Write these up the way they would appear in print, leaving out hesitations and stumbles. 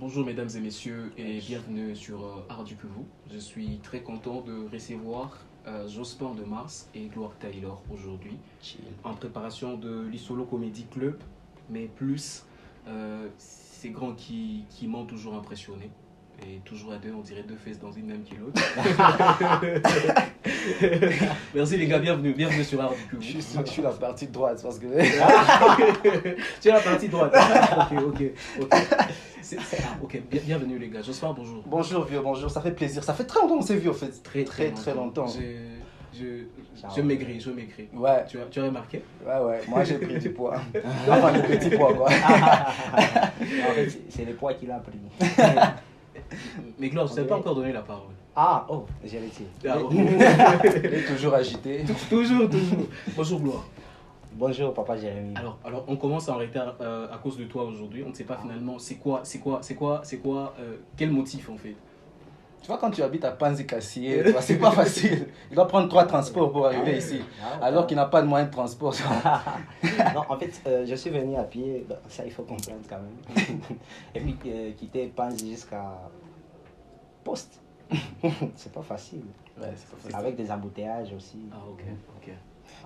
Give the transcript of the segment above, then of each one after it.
Bonjour mesdames et messieurs et bienvenue sur Art du Pivot. Je suis très content de recevoir Jospin de Mars et Gloire Taylor aujourd'hui en préparation de l'Isolo Comedy Club, mais plus ces grands qui m'ont toujours impressionné. Et toujours à deux, on dirait deux fesses dans une même kilote. Merci les gars, bienvenue sur Art du Pivot. Je suis la partie droite parce que... Tu es la partie droite. Ok, bienvenue les gars. Jospin, bonjour. Bonjour vieux, bonjour, ça fait plaisir. Ça fait très longtemps qu'on s'est vu en fait. Très longtemps. Je maigris. Ouais. Tu as remarqué? Ouais, moi j'ai pris du poids. Enfin, le petit poids quoi. En fait, c'est le poids qu'il a pris. Mais Gloire, je ne t'ai pas encore donné la parole. Ah, oh, j'ai arrêté. Il est toujours agité. Toujours. Bonjour Gloire. Bonjour papa Jérémy. Alors on commence en retard à cause de toi aujourd'hui. On ne sait pas finalement c'est quoi, quel motif en fait. Tu vois, quand tu habites à Panzi-Cassier, c'est pas facile. Il doit prendre 3 transports pour arriver ici. Alors qu'il n'a pas de moyen de transport. Non, en fait, je suis venu à pied. Bah, ça, il faut comprendre quand même. Et puis, quitter Panzi jusqu'à Poste. C'est pas facile. Ouais, c'est pas facile. Avec des embouteillages aussi. Ah, ok.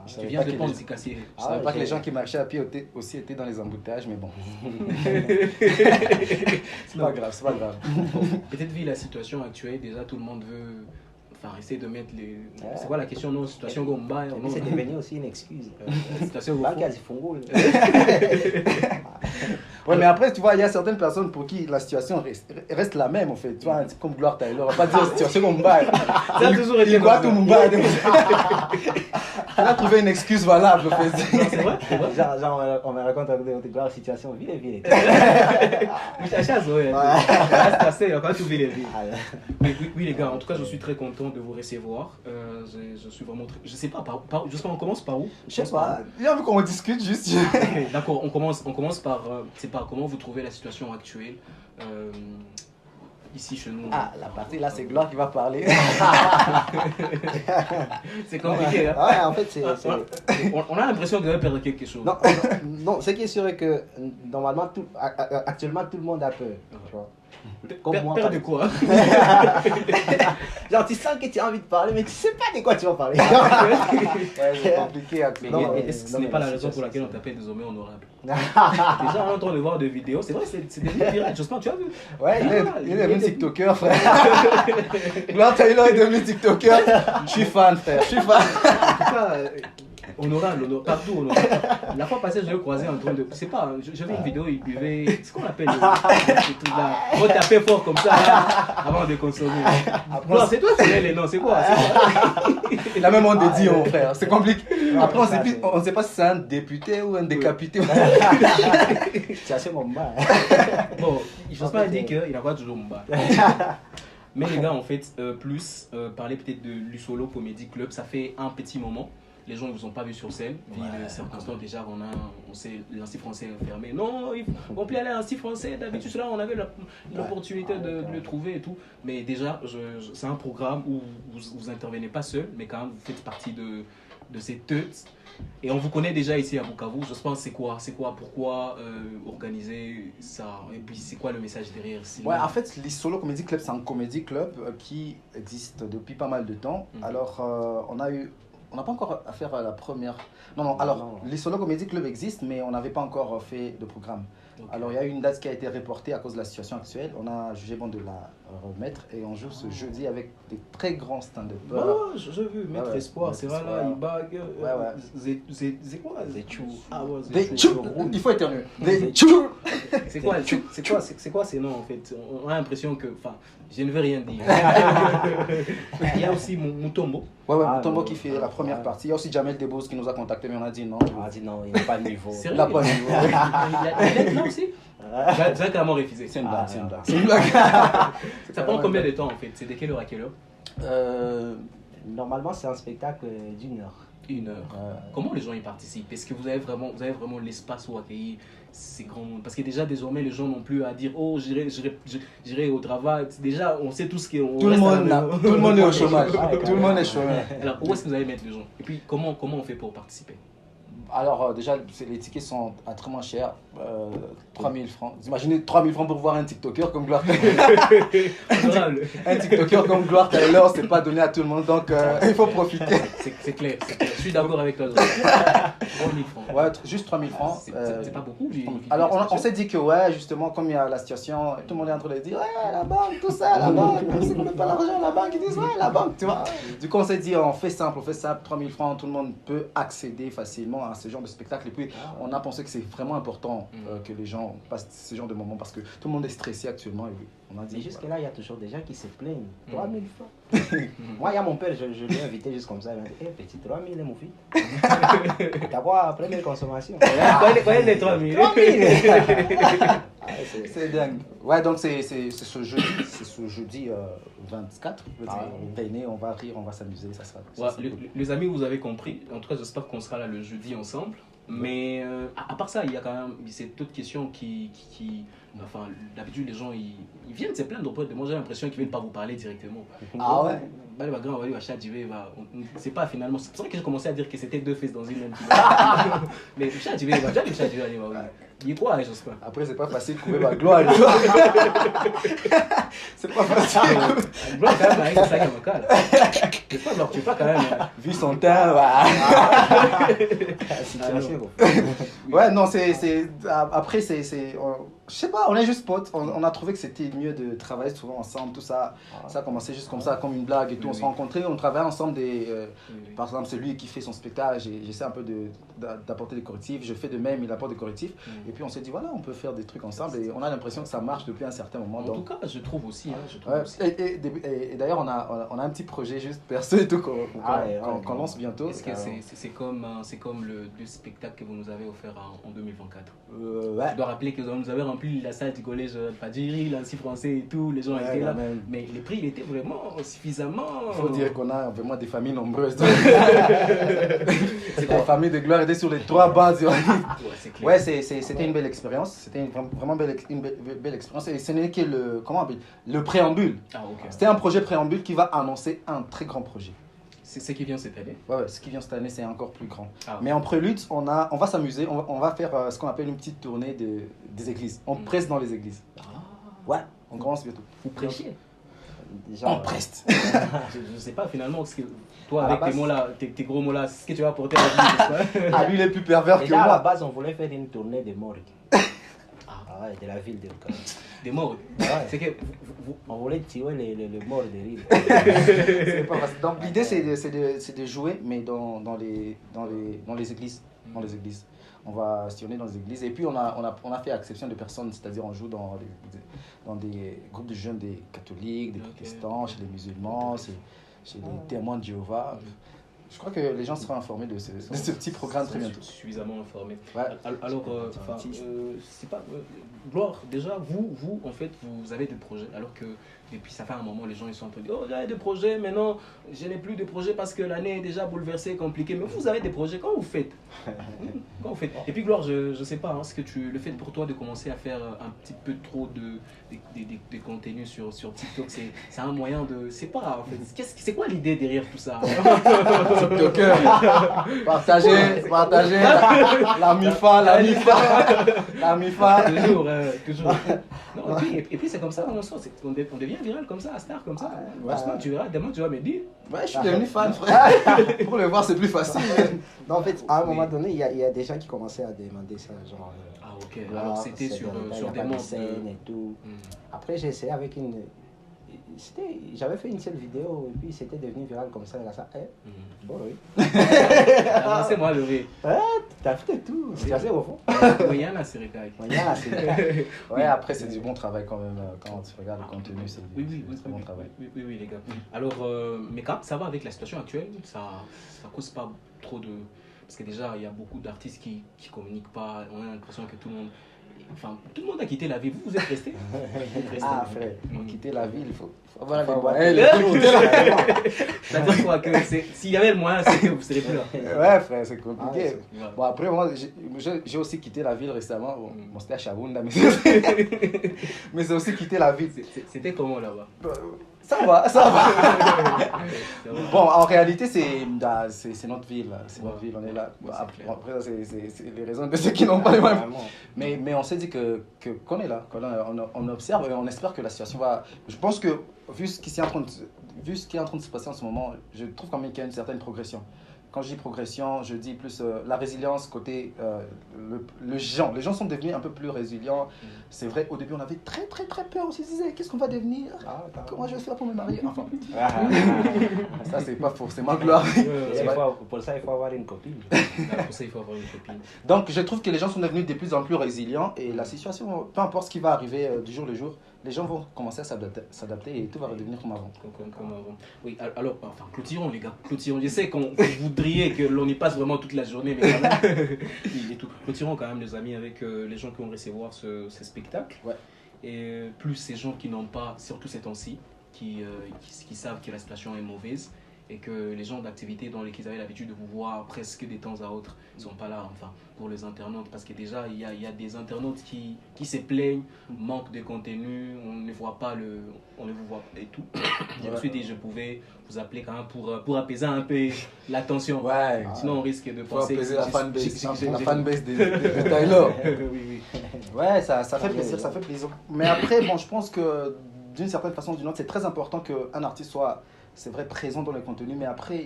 Je Tu viens de prendre Cassier. Je savais pas que les gens qui marchaient à pied aussi étaient dans les embouteillages, mais bon. C'est pas grave. Peut-être vu la situation actuelle, déjà tout le monde veut essayer de mettre les... C'est quoi la question? Non, situation Gomba. C'est devenu aussi une excuse. Situation Gomba. Ouais, mais après, tu vois, il y a certaines personnes pour qui la situation reste la même, en fait. Tu vois, comme Gloire Taylor, on va pas dire situation Gomba. Ça a toujours été il voit tout Mumba. Il a trouvé une excuse valable, en fait. C'est vrai. Genre, on me raconte la situation, ville. Mouchachas, ouais. Reste assez, il a pas tout vu les villes. Mais oui, les gars, en tout cas, je suis très content de vous recevoir. Je suis vraiment très... Je sais pas, justement, on commence par où? Je sais pas. Il a vu qu'on discute juste. Okay, d'accord, on commence par... c'est par comment vous trouvez la situation actuelle ici chez nous. Ah, la partie là, c'est Gloire qui va parler. C'est compliqué, hein? Ouais, en fait, on a l'impression que vous avez perdu quelque chose. Non, ce qui est sûr est que normalement, actuellement, tout le monde a peur. Tu vois. Comme moi. Peur de quoi? Genre, tu sens que tu as envie de parler, mais tu sais pas de quoi tu vas parler. Ouais, c'est compliqué actuellement. Ce n'est pas la raison pour laquelle on t'appelle désormais honorable. Déjà, on est en train de voir des vidéos. C'est vrai, c'est devenu pirate. Jospin, tu as vu? Ouais, il est devenu TikToker, frère. Gloire Taylor est devenu TikToker. Je suis fan, frère. En tout cas, honorable, partout honorable. La fois passée, je l'ai croisé en train de... Je sais pas, j'avais une vidéo, il buvait... C'est qu'on appelle ce truc là. On tapait fort comme ça là, avant de consommer. Non, c'est toi qui connais les noms, c'est quoi? Il a même un dédié, mon frère. C'est compliqué. Après, on ne sait pas si c'est un député ou un décapité. C'est assez mon bas. Bon, je pense pas dire qu'il a pas toujours mon bas. Mais les gars, en fait, parler peut-être de l'Isolo Comedy Club, ça fait un petit moment. Les gens ne vous ont pas vu sur scène, vu les circonstances déjà, on sait l'Institut français est fermé. Non, on peut aller à l'Institut français, d'habitude là on avait l'opportunité de le trouver et tout. Mais déjà, c'est un programme où vous intervenez pas seul, mais quand même vous faites partie de ces teutes. Et on vous connaît déjà ici à Bukavu. Je pense pourquoi organiser ça, et puis c'est quoi le message derrière? Ouais, en fait, l'Isolo Comedy Club, c'est un comedy club qui existe depuis pas mal de temps. Alors, on n'a pas encore affaire à la première... Non, l'Isolo Comedy Club existe, mais on n'avait pas encore fait de programme. Okay. Alors, il y a eu une date qui a été reportée à cause de la situation actuelle. On a jugé bon de la remettre et on joue ce jeudi avec des très grands stand-uppers. Oh, j'ai vu, Maître Espoir, c'est vrai là, il bague. C'est quoi? Des chou. Ah ouais, des chou. Il faut éternuer. Des chou. C'est quoi ces noms en fait? On a l'impression que... Enfin, je ne veux rien dire. Il y a aussi Mutombo. Ouais, Mutombo qui fait la première partie. Il y a aussi Jamel Debbouze qui nous a contacté, mais on a dit non. On a dit non, il n'a pas de niveau. Sérieux? Il n'a pas de niveau. Il est là aussi? J'ai carrément refusé. C'est une blague. Ça prend combien de temps en fait? C'est de quelle heure à quelle heure? Normalement, c'est un spectacle d'1 heure. 1 heure. Comment les gens y participent? Est-ce que vous avez vraiment l'espace où accueillir ces grands mondes? Parce que déjà, désormais, les gens n'ont plus à dire « Oh, j'irai au travail ». Déjà, on sait tous qu'on tout le monde est au chômage. Tout le monde est chômage. Alors, où est-ce que vous allez mettre les gens? Et puis, comment on fait pour participer? Alors, déjà, les tickets sont à très moins cher. 3000 francs. Vous imaginez 3000 francs pour voir un TikToker comme Gloire Taylor. Un TikToker comme Gloire Taylor, c'est pas donné à tout le monde. Donc, il faut profiter. C'est clair, c'est clair. Je suis d'accord avec toi. 3000 francs. Ouais, juste 3000 francs. C'est pas beaucoup. Alors, on s'est dit que, ouais, justement, comme il y a la situation, tout le monde est en train de dire, ouais, la banque, tout ça, la banque, c'est qu'on met pas l'argent, la banque, ils disent, ouais, la banque, tu vois. Du coup, on s'est dit, on fait simple, 3000 francs, tout le monde peut accéder facilement à ce genre de spectacle. Et puis, on a pensé que c'est vraiment important que les gens passent ce genre de moments parce que tout le monde est stressé actuellement. Et on a dit, mais jusque-là, il y a toujours des gens qui se plaignent. 3000 francs. Moi, il y a mon père, je l'ai invité juste comme ça. Il m'a dit, petit, 3000, mon fils. T'as quoi, première consommation? Connais les 3000. 3000. C'est dingue. Ouais, donc c'est ce jeudi 24. Venez, on va rire, on va s'amuser, ça sera. Les amis, vous avez compris. En tout cas, j'espère qu'on sera là le jeudi ensemble. Mais à part ça, il y a quand même cette autre question qui enfin, d'habitude, les gens ils viennent se plaindre auprès de moi. J'ai l'impression qu'ils ne viennent pas vous parler directement. Ah ouais? C'est pas finalement. C'est pour ça que j'ai commencé à dire que c'était deux fesses dans une même. Mais Chadivé, il est quoi, j'espère. Après, c'est pas facile de trouver ma gloire. C'est pas facile. Gloire, quand même, avec ça, il y a un cas. C'est pas genre, tu pas quand même. Vu son teint, ouais, non, après, je sais pas, on est juste potes. On a trouvé que c'était mieux de travailler souvent ensemble, tout ça. Ça a commencé juste comme ça, comme une blague et tout. On se rencontrait, on travaillait ensemble. Par exemple, c'est lui qui fait son spectacle. J'essaie un peu d'apporter des correctifs. Je fais de même, il apporte des correctifs. Et puis on s'est dit, voilà, on peut faire des trucs ensemble. Et on a l'impression que ça marche depuis un certain moment. En tout cas, je trouve aussi. Et d'ailleurs, on a un petit projet juste perso et tout qu'on lance bientôt. Est-ce que c'est comme le spectacle que vous nous avez offert en 2024? Ouais. Je dois rappeler que vous nous avez rempli la salle du collège Padiri, l'Ansi français et tout, les gens étaient là. Même. Mais les prix, il était vraiment suffisamment. Il faut dire qu'on a vraiment des familles nombreuses. La famille de Gloire était sur les 3 bases. Ouais, c'était une belle expérience. C'était vraiment une belle expérience. Et ce n'est que le préambule. Ah, okay. C'était un projet préambule qui va annoncer un très grand projet. C'est ce qui vient cette année? Ouais, ce qui vient cette année, c'est encore plus grand. Mais en prélude, on va s'amuser, on va faire ce qu'on appelle une petite tournée des églises. On presse dans les églises. Ouais, on commence bientôt. Vous prêchez? On preste. Je ne sais pas finalement, parce que toi, avec tes mots là, tes gros mots là, c'est ce que tu vas apporter à la vie. Ah, lui, il est plus pervers que moi. À la base, on voulait faire une tournée des morgues. Ouais, de la ville de Bukavu. Des morgues? Ouais. C'est que on voulait tuer les morts des rives. Donc l'idée c'est de jouer, mais dans les églises. Dans les églises. On va sillonner dans les églises. Et puis on a fait exception de personnes, c'est-à-dire on joue dans des groupes de jeunes, des catholiques, des protestants, chez les musulmans, chez les témoins de Jéhovah. Je crois que les gens seront informés de ce petit programme très bientôt. Suffisamment informés. Ouais. Alors, c'est pas... Gloire, déjà, vous, en fait, vous avez des projets, alors que depuis ça fait un moment, les gens ils sont en train de dire « Oh, j'avais des projets, mais non, je n'ai plus de projets parce que l'année est déjà bouleversée, compliquée. » Mais vous avez des projets, quand vous faites? Quand vous faites? Et puis, Gloire, je sais pas, est-ce que le fait pour toi de commencer à faire un petit peu trop de contenu sur TikTok, c'est un moyen de... C'est pas, en fait, c'est quoi l'idée derrière tout ça? TikToker, partagez, la MIFA. Toujours. Non, et puis c'est comme ça, on devient viral comme ça, à star comme ça. Tu verras, demain tu vas me dire. Ouais, je suis devenu fan, frère. Pour le voir, c'est plus facile. Non, en fait, à un moment donné, il y a des gens qui commençaient à demander ça, genre... Ah, ok. Alors c'était sur des mondes et tout. Après, j'ai essayé avec une... J'avais fait une seule vidéo et puis c'était devenu viral comme ça. Là, ça. Bon, oui. C'est moi le V. T'as fait tout. C'est assez au fond. Oui, il y en a, c'est récaille. Ouais, après, c'est du bon travail quand même. Quand tu regardes le contenu, c'est du très bon travail. Oui, les gars. Alors, mais quand ça va avec la situation actuelle, ça cause pas trop de. Parce que déjà, il y a beaucoup d'artistes qui communiquent pas. On a l'impression que tout le monde. Enfin, tout le monde a quitté la ville. Vous êtes restés? Ah, frère, quitter la ville, il faut avoir c'est-à-dire quoi? Que s'il y avait le moyen, c'est que vous ne serez plus là. Ouais, frère, c'est compliqué. Bon, après, moi, j'ai aussi quitté la ville récemment. Bon, c'était à Chabunda, mais c'est aussi quitté la ville. C'était comment là-bas? Ça va, ça va. C'est vrai. Bon, en réalité, c'est notre ville. C'est notre Ouais. ville, on est là. Ouais, c'est Après, clair. après, ça, c'est les raisons de ceux qui n'ont pas les mêmes. Vraiment. Mais on s'est dit qu'on est là, on observe et on espère que la situation va. Je pense que, vu ce qui est en train de se passer en ce moment, je trouve quand même qu'il y a une certaine progression. Quand je dis progression, je dis plus la résilience côté les gens sont devenus un peu plus résilients. C'est vrai, au début, on avait très peur. On se disait, qu'est-ce qu'on va devenir? Ah, Comment je vais faire pour me marier? Enfin, Ah, ça, c'est pas forcément gloire. et pour ça, il faut avoir une copine. Pour ça, il faut avoir une copine. Donc, je trouve que les gens sont devenus de plus en plus résilients et la situation, peu importe ce qui va arriver du jour le jour, les gens vont commencer à s'adapter et tout va redevenir comme avant. Comme avant. Oui, alors, enfin, clôturons les gars, clôturons. Je sais qu'on voudrait que l'on y passe vraiment toute la journée, mais quand même, il est tout. Clôturons quand même les amis avec les gens qui vont recevoir ce spectacle. Ouais. Et plus ces gens qui n'ont pas, surtout ces temps-ci, qui savent que la situation est mauvaise et que les gens d'activité dans lesquels ils avaient l'habitude de vous voir presque de temps à autre ne sont pas là, enfin, pour les internautes. Parce que déjà, il y a des internautes qui se plaignent, manque de contenu, on ne voit pas on ne vous voit et tout. Je me suis dit, je pouvais vous appeler quand même pour apaiser un peu la tension. Ouais, Sinon, on risque de faut penser apaiser la fanbase, j'ai- la fanbase de Tyler. Oui, oui. Ouais, ça fait plaisir, ça fait plaisir. Mais après, bon, je pense que d'une certaine façon ou d'une autre, c'est très important qu'un artiste soit, c'est vrai, présent dans le contenu. Mais après,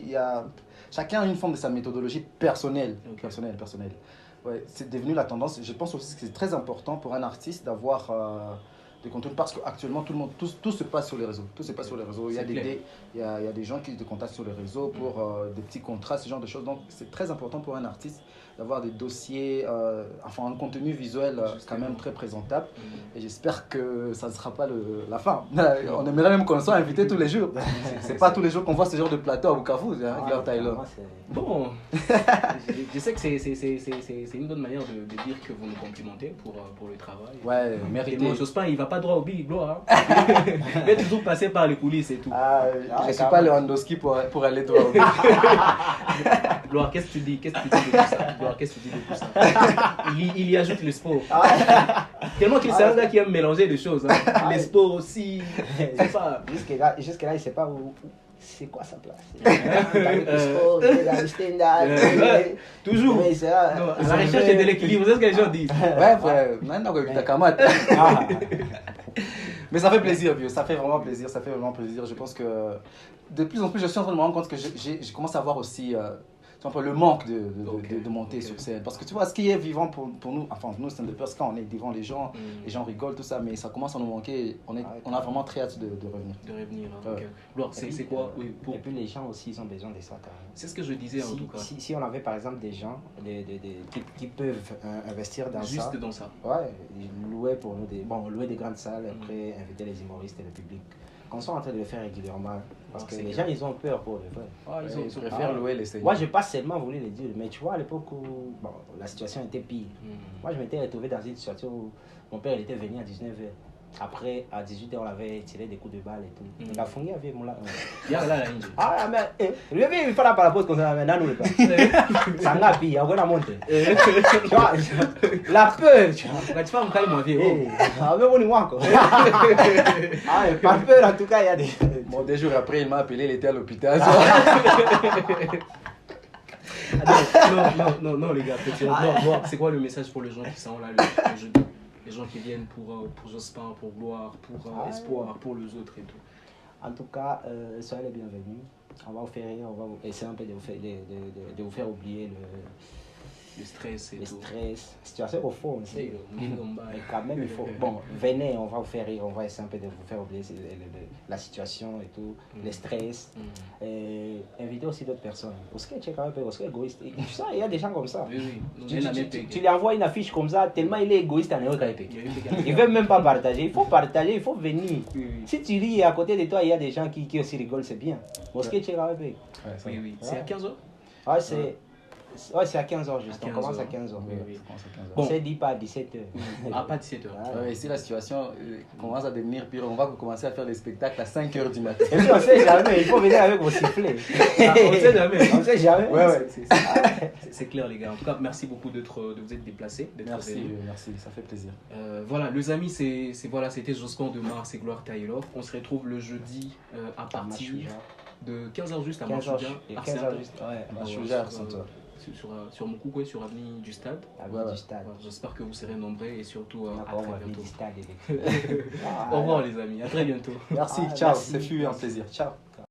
chacun a une forme de sa méthodologie personnelle. Ok. Personnelle. Ouais, c'est devenu la tendance. Je pense aussi que c'est très important pour un artiste d'avoir des contenus parce qu'actuellement, tout se passe sur les réseaux. Tout se passe sur les réseaux. Il y a C'est clair. il y a des gens qui te contactent sur les réseaux pour des petits contrats, ce genre de choses. Donc, c'est très important pour un artiste d'avoir des dossiers, enfin un contenu visuel quand même très présentable. Et j'espère que ça ne sera pas la fin. On aimerait même qu'on soit invité tous les jours. C'est pas tous les jours qu'on voit ce genre de plateau à Bukavu, hein, Claire Tyler. Moi, c'est- Bon, je sais que c'est une bonne manière de dire que vous nous complimentez pour le travail. Ouais, Et mérité. mon Jospin, il va pas droit au big, gloire. Hein. Il va toujours passer par les coulisses et tout. Je ne suis pas Lewandowski pour aller droit au but. Gloire, qu'est-ce que tu dis? Qu'est-ce que tu dis de tout ça? Gloire, qu'est-ce que tu dis de tout ça? Il y ajoute le sport. Tellement qu'il c'est un gars qui aime mélanger les choses. Hein. Les sports aussi. C'est pas. Jusque-là, il ne sait pas où. C'est quoi sa place? Dans le sport, dans le stand-up. Toujours. Mais c'est là, Non, à la recherche de l'équilibre, c'est ce que les gens disent. Ouais, frère, maintenant qu'on est à Kamat. Ah. Mais ça fait plaisir, vieux. Ça fait vraiment plaisir. Ça fait vraiment plaisir. Je pense que de plus en plus, je suis en train de me rendre compte que je commence à voir aussi tu vois, le manque de monter sur scène. Parce que tu vois, ce qui est vivant pour nous, enfin, nous, stand-uppers, quand on est devant les gens rigolent, tout ça, mais ça commence à nous manquer. On a vraiment très hâte de revenir. De revenir. Hein, Ouais. ok. Gloire, c'est quoi? Oui, Et puis les gens aussi, ils ont besoin de ça quand même. C'est ce que je disais en tout cas. Si on avait par exemple des gens qui peuvent investir dans ça. Juste dans ça. Ouais, louer pour nous louer des grandes salles, après inviter les humoristes et le public. Qu'on soit en train de le faire régulièrement. Parce que c'est les clair. gens, ils ont peur pour le vrai. Ah, Ils préfèrent louer les seigneurs. Moi, je n'ai pas seulement voulu le dire, mais tu vois, à l'époque où la situation était pire, moi, je m'étais retrouvé dans une situation où mon père il était venu à 19h. Après, à 18h, on avait tiré des coups de balle et tout. Il a fondé avec mon là. Là, la ninja. Ah, mais lui, il fait la par la pause comme ça, mais non, nous, le pas. Ça n'a pire, on va la monter. Tu vois, la peur, tu vois. Tu vas me calmer, mon vieux. Eh, ah, mais on y voit, quoi. Ah, mais par peur, en tout cas, il y a des. Bon, des jours après, il m'a appelé, il était à l'hôpital. Non, les gars, Gloire, c'est quoi le message pour les gens qui sont là le jeudi? Les gens qui viennent pour Jospin, pour Gloire, pour Espoir, pour les autres et tout. En tout cas, soyez les bienvenus. On va vous faire rire, on va essayer un peu de vous faire oublier Le stress et le tout. stress. Situation au fond, C'est mais quand même, il faut. Bon, venez, on va vous faire rire, on va essayer un peu de vous faire oublier la situation et tout, le stress. Et invitez aussi d'autres personnes. Parce que tu es quand même égoïste. Et tu sais, il y a des gens comme ça. Oui. Tu lui envoies une affiche comme ça, tellement il est égoïste en il veut même pas partager. Il faut partager, il faut venir. Si tu ris à côté de toi, il y a des gens qui aussi rigolent, c'est bien. Parce que tu es quand même. Oui. C'est à 15h? Ah, c'est. Ouais, c'est à 15h juste. À On commence 15 à heures. 15h. Oui, oui. On s'est dit pas à 17h. Ah, pas 17h. Ouais, si la situation commence à devenir pire, on va commencer à faire les spectacles à 5h du matin. Et puis on sait jamais, il faut venir avec vos sifflets. Ah, on sait jamais. On sait jamais. Ouais. C'est clair, les gars. En tout cas, merci beaucoup de vous être déplacés. Merci, ça fait plaisir. Voilà, les amis, c'était Josquin de Mars et Gloire Taylor. On se retrouve le jeudi à partir de 15h juste à Marchouja. 15h juste, ouais. Marchouja, sur mon coup, sur Avenue du Stade. Avenue du Stade. J'espère que vous serez nombreux et surtout à très bientôt. Du stade Au revoir, les amis. À très bientôt. Merci, ciao. Ce fut un plaisir. Ciao.